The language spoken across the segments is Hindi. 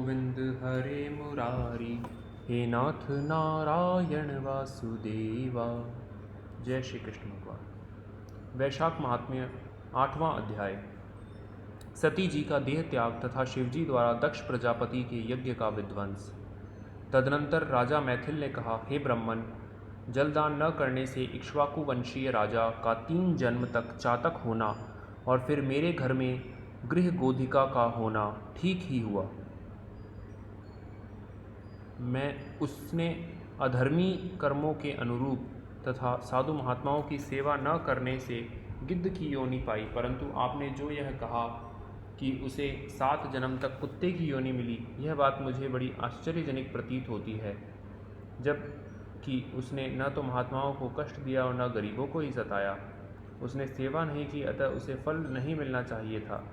गोविंद हरे मुरारी, हे नाथ नारायण वासुदेवा। जय श्री कृष्ण भगवान। वैशाख महात्म्य 8वां अध्याय। सती जी का देह त्याग तथा शिवजी द्वारा दक्ष प्रजापति के यज्ञ का विध्वंस। तदनंतर राजा मैथिल ने कहा, हे ब्राह्मण, जलदान न करने से इक्ष्वाकु वंशीय राजा का 3 जन्म तक चातक होना और फिर मेरे घर में गृह गोधिका का होना ठीक ही हुआ। मैं उसने अधर्मी कर्मों के अनुरूप तथा साधु महात्माओं की सेवा न करने से गिद्ध की योनि पाई, परंतु आपने जो यह कहा कि उसे 7 जन्म तक कुत्ते की योनि मिली, यह बात मुझे बड़ी आश्चर्यजनक प्रतीत होती है, जब कि उसने न तो महात्माओं को कष्ट दिया और न गरीबों को ही सताया। उसने सेवा नहीं की, अतः उसे फल नहीं मिलना चाहिए था।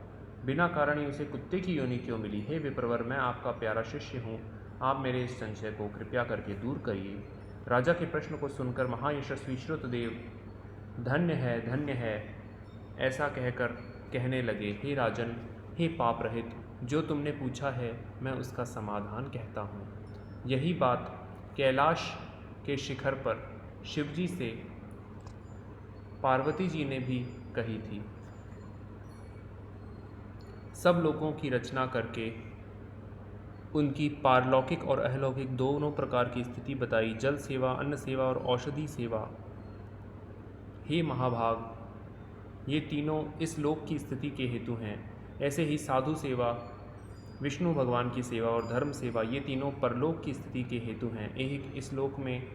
बिना कारण ही उसे कुत्ते की योनि क्यों मिली? हे विप्रवर, मैं आपका प्यारा शिष्य हूँ, आप मेरे इस संशय को कृपया करके दूर करिए। राजा के प्रश्न को सुनकर महायशस्वी श्रुतदेव धन्य है ऐसा कहकर कहने लगे, हे राजन, हे पाप रहित, जो तुमने पूछा है मैं उसका समाधान कहता हूँ। यही बात कैलाश के शिखर पर शिवजी से पार्वती जी ने भी कही थी। सब लोगों की रचना करके उनकी पारलौकिक और अहलौकिक दोनों प्रकार की स्थिति बताई, जल सेवा, अन्न सेवा और औषधि सेवा। हे महाभाग, ये तीनों इस लोक की स्थिति के हेतु हैं। ऐसे ही साधु सेवा, विष्णु भगवान की सेवा और धर्म सेवा, ये तीनों परलोक की स्थिति के हेतु हैं। एक इस लोक में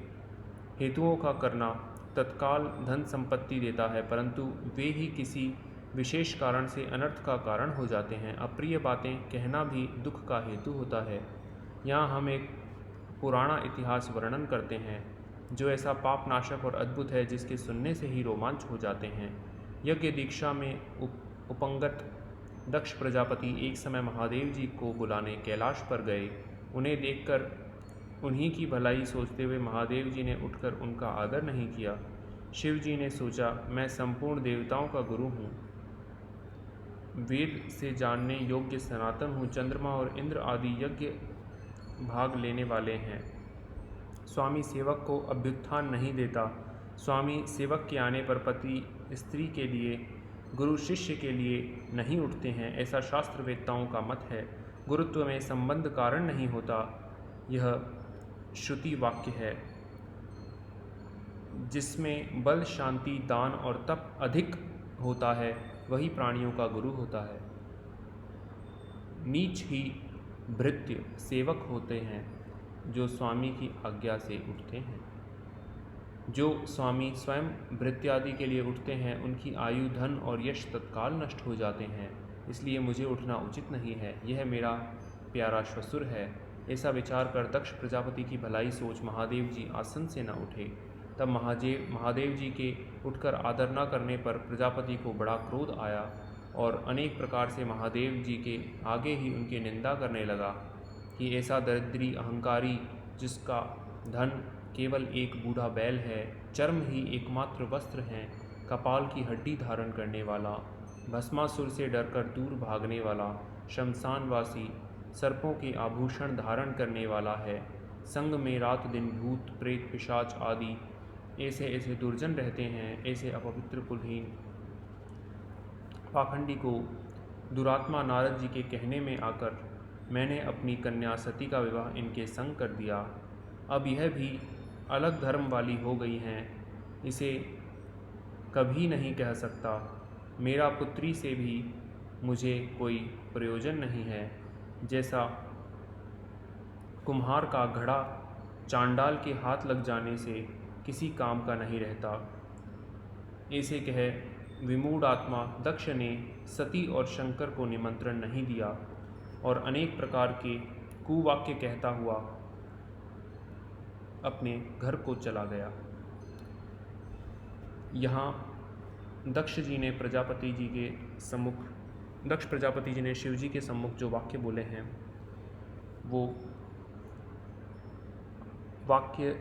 हेतुओं का करना तत्काल धन संपत्ति देता है, परंतु वे ही किसी विशेष कारण से अनर्थ का कारण हो जाते हैं। अप्रिय बातें कहना भी दुख का हेतु होता है। यहाँ हम एक पुराना इतिहास वर्णन करते हैं, जो ऐसा पापनाशक और अद्भुत है जिसके सुनने से ही रोमांच हो जाते हैं। यज्ञ दीक्षा में उपंगत दक्ष प्रजापति एक समय महादेव जी को बुलाने कैलाश पर गए। उन्हें देखकर उन्हीं की भलाई सोचते हुए महादेव जी ने उठकर उनका आदर नहीं किया। शिव जी ने सोचा, मैं संपूर्ण देवताओं का गुरु हूँ, वेद से जानने योग्य सनातन हूँ, चंद्रमा और इंद्र आदि यज्ञ भाग लेने वाले हैं। स्वामी सेवक को अभ्युत्थान नहीं देता। स्वामी सेवक के आने पर पति स्त्री के लिए, गुरु शिष्य के लिए नहीं उठते हैं, ऐसा शास्त्र वेत्ताओं का मत है। गुरुत्व में संबंध कारण नहीं होता, यह श्रुति वाक्य है। जिसमें बल, शांति, दान और तप अधिक होता है, वही प्राणियों का गुरु होता है। नीच ही भृत्य सेवक होते हैं, जो स्वामी की आज्ञा से उठते हैं। जो स्वामी स्वयं भृत्यादि के लिए उठते हैं, उनकी आयु, धन और यश तत्काल नष्ट हो जाते हैं, इसलिए मुझे उठना उचित नहीं है। यह मेरा प्यारा श्वशुर है। ऐसा विचार कर दक्ष प्रजापति की भलाई सोच महादेव जी आसन से न उठे। तब महादेव जी के उठकर आदर न करने पर प्रजापति को बड़ा क्रोध आया और अनेक प्रकार से महादेव जी के आगे ही उनकी निंदा करने लगा कि ऐसा दरिद्री अहंकारी, जिसका धन केवल एक बूढ़ा बैल है, चर्म ही एकमात्र वस्त्र हैं, कपाल की हड्डी धारण करने वाला, भस्मासुर से डरकर दूर भागने वाला, शमशानवासी, सर्पों के आभूषण धारण करने वाला है, संग में रात दिन भूत प्रेत पिशाच आदि ऐसे ऐसे दुर्जन रहते हैं। ऐसे अपवित्र कुलहीन पाखंडी को दुरात्मा नारद जी के कहने में आकर मैंने अपनी कन्या सती का विवाह इनके संग कर दिया। अब यह भी अलग धर्म वाली हो गई हैं, इसे कभी नहीं कह सकता। मेरा पुत्री से भी मुझे कोई प्रयोजन नहीं है। जैसा कुम्हार का घड़ा चांडाल के हाथ लग जाने से किसी काम का नहीं रहता, ऐसे कह विमूढ़ आत्मा दक्ष ने सती और शंकर को निमंत्रण नहीं दिया और अनेक प्रकार के कुवाक्य कहता हुआ अपने घर को चला गया। यहाँ दक्ष प्रजापति जी ने शिव जी के सम्मुख जो वाक्य बोले हैं, वो वाक्य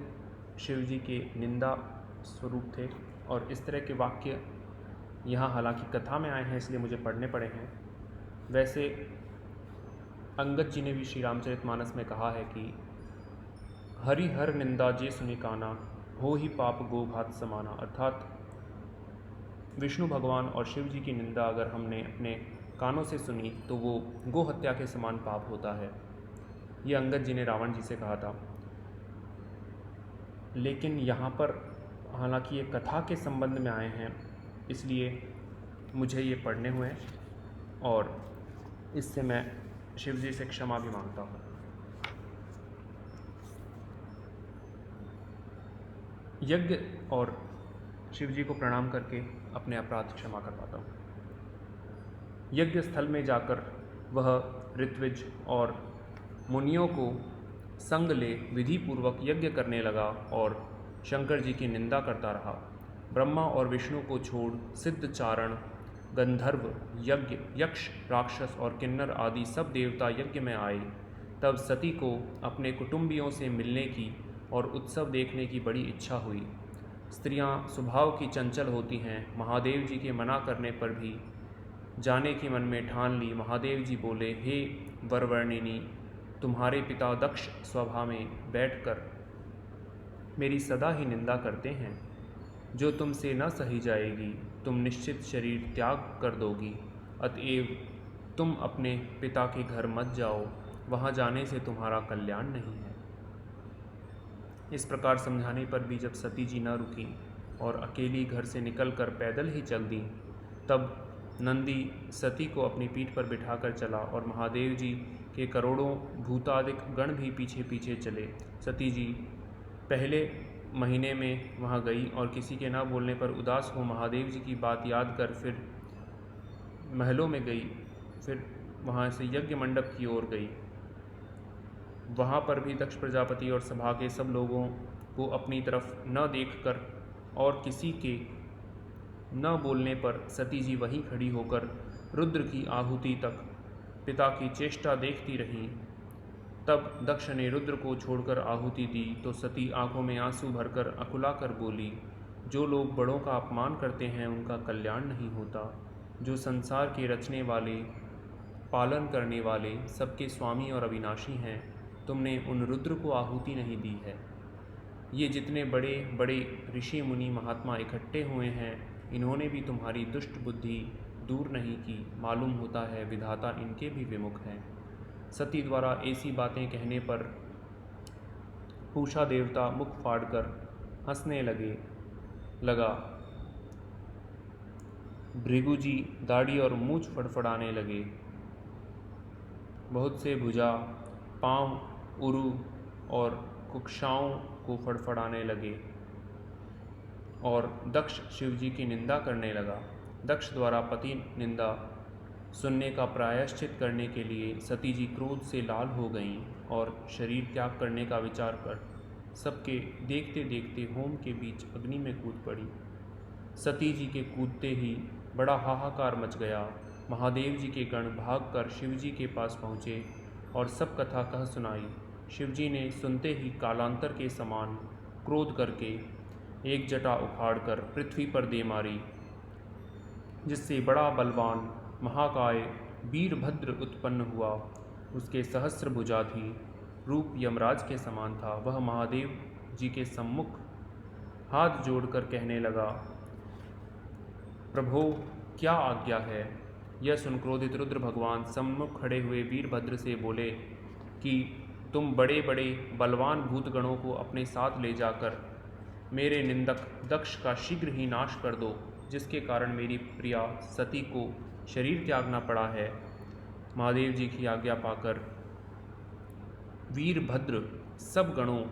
शिव जी के निंदा स्वरूप थे और इस तरह के वाक्य यहाँ हालांकि कथा में आए हैं, इसलिए मुझे पढ़ने पड़े हैं। वैसे अंगद जी ने भी श्री रामचरितमानस में कहा है कि हरि हर निंदा जे सुनि काना, हो ही पाप गो घात समाना। अर्थात विष्णु भगवान और शिव जी की निंदा अगर हमने अपने कानों से सुनी तो वो गो हत्या के समान पाप होता है। ये अंगद जी ने रावण जी से कहा था। लेकिन यहाँ पर हालांकि ये कथा के संबंध में आए हैं, इसलिए मुझे ये पढ़ने हुए और इससे मैं शिव जी से क्षमा भी मांगता हूँ। यज्ञ और शिव जी को प्रणाम करके अपने अपराध क्षमा करवाता हूँ। यज्ञ स्थल में जाकर वह ऋत्विज और मुनियों को संग ले विधि पूर्वक यज्ञ करने लगा और शंकर जी की निंदा करता रहा। ब्रह्मा और विष्णु को छोड़ सिद्ध, चारण, गंधर्व, यज्ञ, यक्ष, राक्षस और किन्नर आदि सब देवता यज्ञ में आए। तब सती को अपने कुटुंबियों से मिलने की और उत्सव देखने की बड़ी इच्छा हुई। स्त्रियां स्वभाव की चंचल होती हैं। महादेव जी के मना करने पर भी जाने की मन में ठान ली। महादेव जी बोले, हे वरवर्णिनी, तुम्हारे पिता दक्ष सभा में बैठकर मेरी सदा ही निंदा करते हैं। जो तुमसे न सही जाएगी तुम निश्चित शरीर त्याग कर दोगी। अतएव तुम अपने पिता के घर मत जाओ, वहाँ जाने से तुम्हारा कल्याण नहीं है। इस प्रकार समझाने पर भी जब सती जी न रुकी और अकेली घर से निकलकर पैदल ही चल दी, तब नंदी सती को अपनी पीठ पर बिठाकर चला और महादेव जी के करोड़ों भूतादिक गण भी पीछे पीछे चले। सती जी पहले महीने में वहाँ गई और किसी के ना बोलने पर उदास हो महादेव जी की बात याद कर फिर महलों में गई, फिर वहाँ से यज्ञ मंडप की ओर गई। वहाँ पर भी दक्ष प्रजापति और सभा के सब लोगों को अपनी तरफ न देखकर और किसी के न बोलने पर सती जी वहीं खड़ी होकर रुद्र की आहुति तक पिता की चेष्टा देखती रहीं। तब दक्ष ने रुद्र को छोड़कर आहुति दी तो सती आंखों में आंसू भरकर अकुलाकर बोली, जो लोग बड़ों का अपमान करते हैं उनका कल्याण नहीं होता। जो संसार के रचने वाले, पालन करने वाले, सबके स्वामी और अविनाशी हैं, तुमने उन रुद्र को आहुति नहीं दी है। ये जितने बड़े बड़े ऋषि मुनि महात्मा इकट्ठे हुए हैं, इन्होंने भी तुम्हारी दुष्ट बुद्धि दूर नहीं की। मालूम होता है विधाता इनके भी विमुख हैं। सती द्वारा ऐसी बातें कहने पर पूषा देवता मुख फाड़कर हंसने लगा। भृगु जी दाढ़ी और मूछ फड़फड़ाने लगे। बहुत से भुजा, पांव, उरु और कुक्षाओं को फड़फड़ाने लगे और दक्ष शिव जी की निंदा करने लगा। दक्ष द्वारा पति निंदा सुनने का प्रायश्चित करने के लिए सती जी क्रोध से लाल हो गईं और शरीर त्याग करने का विचार कर सबके देखते देखते होम के बीच अग्नि में कूद पड़ी। सती जी के कूदते ही बड़ा हाहाकार मच गया। महादेव जी के गण भागकर शिव जी के पास पहुँचे और सब कथा कह सुनाई। शिव जी ने सुनते ही कालांतर के समान क्रोध करके एक जटा उखाड़कर पृथ्वी पर दे मारी, जिससे बड़ा बलवान महाकाय वीरभद्र उत्पन्न हुआ। उसके सहस्र भुजा थी, रूप यमराज के समान था। वह महादेव जी के सम्मुख हाथ जोड़कर कहने लगा, प्रभो क्या आज्ञा है। यह सुन क्रोधित रुद्र भगवान सम्मुख खड़े हुए वीरभद्र से बोले कि तुम बड़े बड़े बलवान भूतगणों को अपने साथ ले जाकर मेरे निंदक दक्ष का शीघ्र ही नाश कर दो, जिसके कारण मेरी प्रिया सती को शरीर त्यागना पड़ा है। महादेव जी की आज्ञा पाकर वीरभद्र सब गणों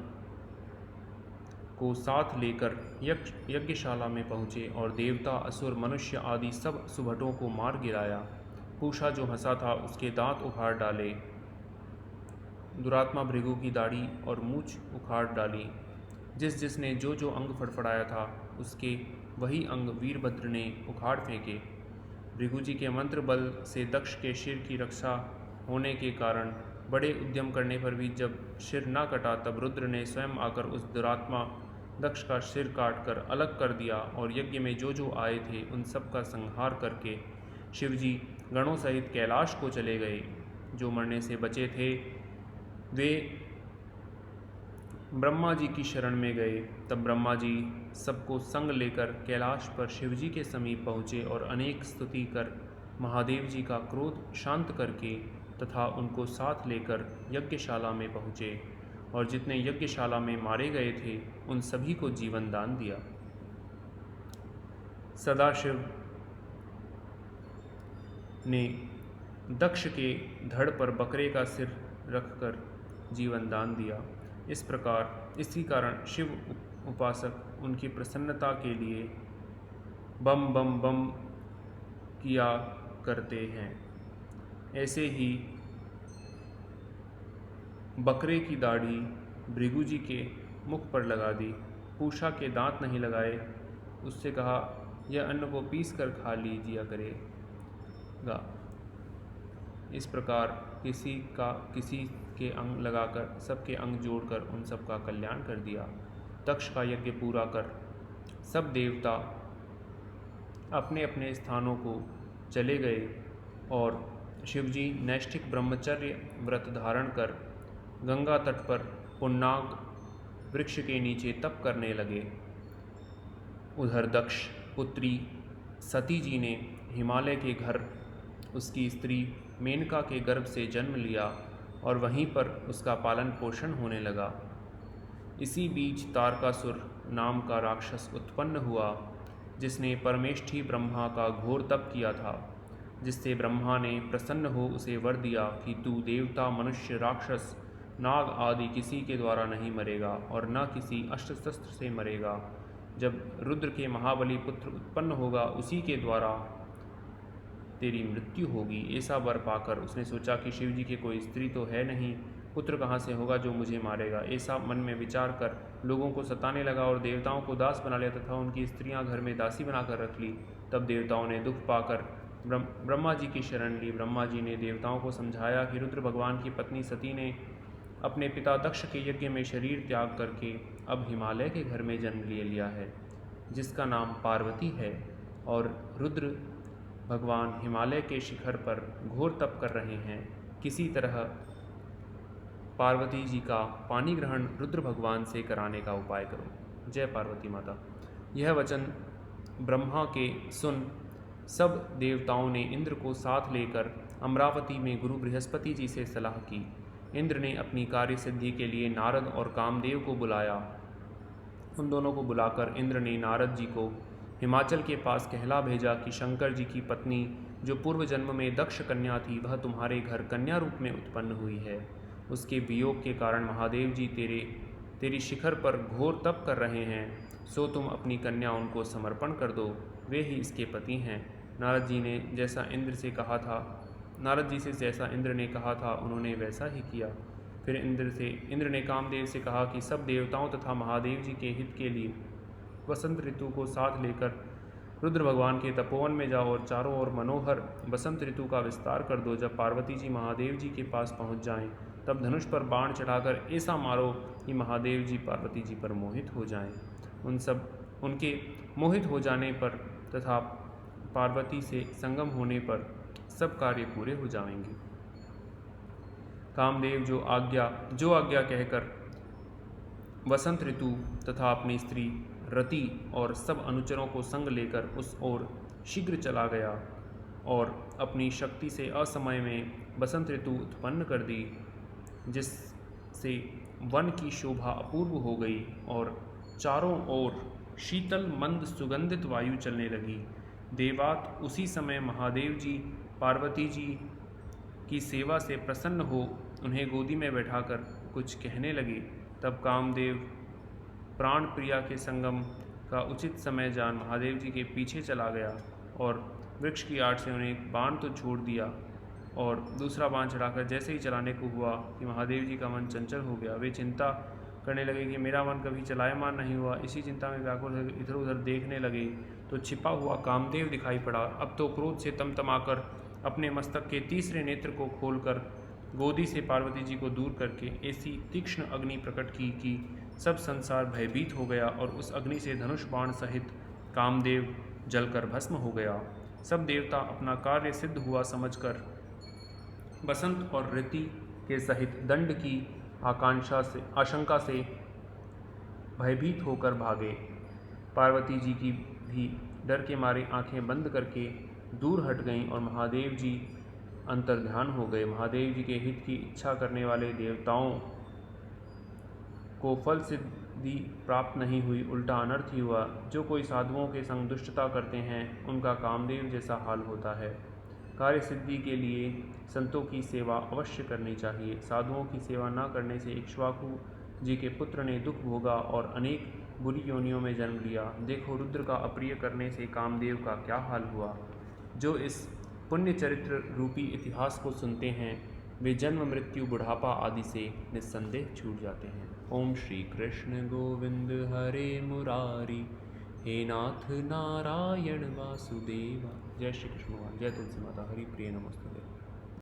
को साथ लेकर यज्ञशाला में पहुँचे और देवता, असुर, मनुष्य आदि सब सुभटों को मार गिराया। पूषा जो हंसा था उसके दांत उखाड़ डाले। दुरात्मा भृगु की दाढ़ी और मूछ उखाड़ डाली। जिसने जो जो अंग फड़फड़ाया था उसके वही अंग वीरभद्र ने उखाड़ फेंके। भृगु जी के मंत्र बल से दक्ष के सिर की रक्षा होने के कारण बड़े उद्यम करने पर भी जब सिर न कटा, तब रुद्र ने स्वयं आकर उस दुरात्मा दक्ष का सिर काटकर अलग कर दिया और यज्ञ में जो जो आए थे उन सब का संहार करके शिवजी गणों सहित कैलाश को चले गए। जो मरने से बचे थे वे ब्रह्मा जी की शरण में गए। तब ब्रह्मा जी सबको संग लेकर कैलाश पर शिवजी के समीप पहुँचे और अनेक स्तुति कर महादेव जी का क्रोध शांत करके तथा उनको साथ लेकर यज्ञशाला में पहुँचे और जितने यज्ञशाला में मारे गए थे उन सभी को जीवन दान दिया। सदाशिव ने दक्ष के धड़ पर बकरे का सिर रखकर जीवन दान दिया। इसी कारण शिव उपासक उनकी प्रसन्नता के लिए बम बम बम किया करते हैं। ऐसे ही बकरे की दाढ़ी भृगु जी के मुख पर लगा दी, पूषा के दांत नहीं लगाए, उससे कहा यह अन्न को पीस कर खा लीजिए करेगा। इस प्रकार किसी के अंग लगाकर सबके अंग जोड़कर उन सब का कल्याण कर दिया। दक्ष का यज्ञ पूरा कर सब देवता अपने अपने स्थानों को चले गए और शिवजी नैष्ठिक ब्रह्मचर्य व्रत धारण कर गंगा तट पर पुन्नाग वृक्ष के नीचे तप करने लगे। उधर दक्ष पुत्री सती जी ने हिमालय के घर उसकी स्त्री मेनका के गर्भ से जन्म लिया और वहीं पर उसका पालन पोषण होने लगा। इसी बीच तारकासुर नाम का राक्षस उत्पन्न हुआ, जिसने परमेष्ठी ब्रह्मा का घोर तप किया था, जिससे ब्रह्मा ने प्रसन्न हो उसे वर दिया कि तू देवता, मनुष्य, राक्षस, नाग आदि किसी के द्वारा नहीं मरेगा और न किसी अस्त्र शस्त्र से मरेगा। जब रुद्र के महाबली पुत्र उत्पन्न होगा उसी के द्वारा तेरी मृत्यु होगी। ऐसा वर पाकर उसने सोचा कि शिवजी के कोई स्त्री तो है नहीं, पुत्र कहाँ से होगा जो मुझे मारेगा। ऐसा मन में विचार कर लोगों को सताने लगा और देवताओं को दास बना लिया तथा उनकी स्त्रियां घर में दासी बनाकर रख ली। तब देवताओं ने दुख पाकर ब्रह्मा जी की शरण ली। ब्रह्मा जी ने देवताओं को समझाया कि रुद्र भगवान की पत्नी सती ने अपने पिता दक्ष के यज्ञ में शरीर त्याग करके अब हिमालय के घर में जन्म ले लिया है, जिसका नाम पार्वती है, और रुद्र भगवान हिमालय के शिखर पर घोर तप कर रहे हैं। किसी तरह पार्वती जी का पानी ग्रहण रुद्र भगवान से कराने का उपाय करो। जय पार्वती माता। यह वचन ब्रह्मा के सुन सब देवताओं ने इंद्र को साथ लेकर अमरावती में गुरु बृहस्पति जी से सलाह की। इंद्र ने अपनी कार्य सिद्धि के लिए नारद और कामदेव को बुलाया। उन दोनों को बुलाकर इंद्र ने नारद जी को हिमाचल के पास कहला भेजा कि शंकर जी की पत्नी जो पूर्व जन्म में दक्ष कन्या थी वह तुम्हारे घर कन्या रूप में उत्पन्न हुई है। उसके वियोग के कारण महादेव जी तेरी शिखर पर घोर तप कर रहे हैं, सो तुम अपनी कन्या उनको समर्पण कर दो, वे ही इसके पति हैं। नारद जी से जैसा इंद्र ने कहा था उन्होंने वैसा ही किया। फिर इंद्र ने कामदेव से कहा कि सब देवताओं तथा महादेव जी के हित के लिए वसंत ऋतु को साथ लेकर रुद्र भगवान के तपोवन में जाओ और चारों ओर मनोहर बसंत ऋतु का विस्तार कर दो। जब पार्वती जी महादेव जी के पास पहुंच जाएं, तब धनुष पर बाण चढ़ाकर ऐसा मारो कि महादेव जी पार्वती जी पर मोहित हो जाएं। उनके मोहित हो जाने पर तथा पार्वती से संगम होने पर सब कार्य पूरे हो जाएंगे। कामदेव जो आज्ञा कहकर वसंत ऋतु तथा अपनी स्त्री रति और सब अनुचरों को संग लेकर उस ओर शीघ्र चला गया और अपनी शक्ति से असमय में बसंत ऋतु उत्पन्न कर दी, जिससे वन की शोभा अपूर्व हो गई और चारों ओर शीतल मंद सुगंधित वायु चलने लगी। देवात उसी समय महादेव जी पार्वती जी की सेवा से प्रसन्न हो उन्हें गोदी में बैठाकर कुछ कहने लगे। तब कामदेव प्राण प्रिया के संगम का उचित समय जान महादेव जी के पीछे चला गया और वृक्ष की आड़ से उन्हें बाण तो छोड़ दिया और दूसरा बाण चढ़ाकर जैसे ही चलाने को हुआ कि महादेव जी का मन चंचल हो गया। वे चिंता करने लगे कि मेरा मन कभी चलायमान नहीं हुआ। इसी चिंता में व्याकुल इधर उधर देखने लगे तो छिपा हुआ कामदेव दिखाई पड़ा। अब तो क्रोध से तमतमाकर अपने मस्तक के तीसरे नेत्र को खोलकर गोदी से पार्वती जी को दूर करके ऐसी तीक्ष्ण अग्नि प्रकट की कि सब संसार भयभीत हो गया और उस अग्नि से धनुष बाण सहित कामदेव जलकर भस्म हो गया। सब देवता अपना कार्य सिद्ध हुआ समझकर बसंत और ऋति के सहित दंड की आशंका से भयभीत होकर भागे। पार्वती जी की भी डर के मारे आंखें बंद करके दूर हट गईं और महादेव जी अंतर्ध्यान हो गए। महादेव जी के हित की इच्छा करने वाले देवताओं को फल सिद्धि प्राप्त नहीं हुई, उल्टा अनर्थ ही हुआ। जो कोई साधुओं के संग दुष्टता करते हैं उनका कामदेव जैसा हाल होता है। कार्य सिद्धि के लिए संतों की सेवा अवश्य करनी चाहिए। साधुओं की सेवा न करने से इक्ष्वाकु जी के पुत्र ने दुख भोगा और अनेक बुरी योनियों में जन्म लिया। देखो रुद्र का अप्रिय करने से कामदेव का क्या हाल हुआ। जो इस पुण्य चरित्र रूपी इतिहास को सुनते हैं वे जन्म मृत्यु बुढ़ापा आदि से निस्संदेह छूट जाते हैं। ओम श्री कृष्ण गोविंद हरे मुरारी, हे नाथ नारायण वासुदेवा। जय श्री कृष्ण भगवान। जय तुलसी माता। हरि प्रिय नमस्ते।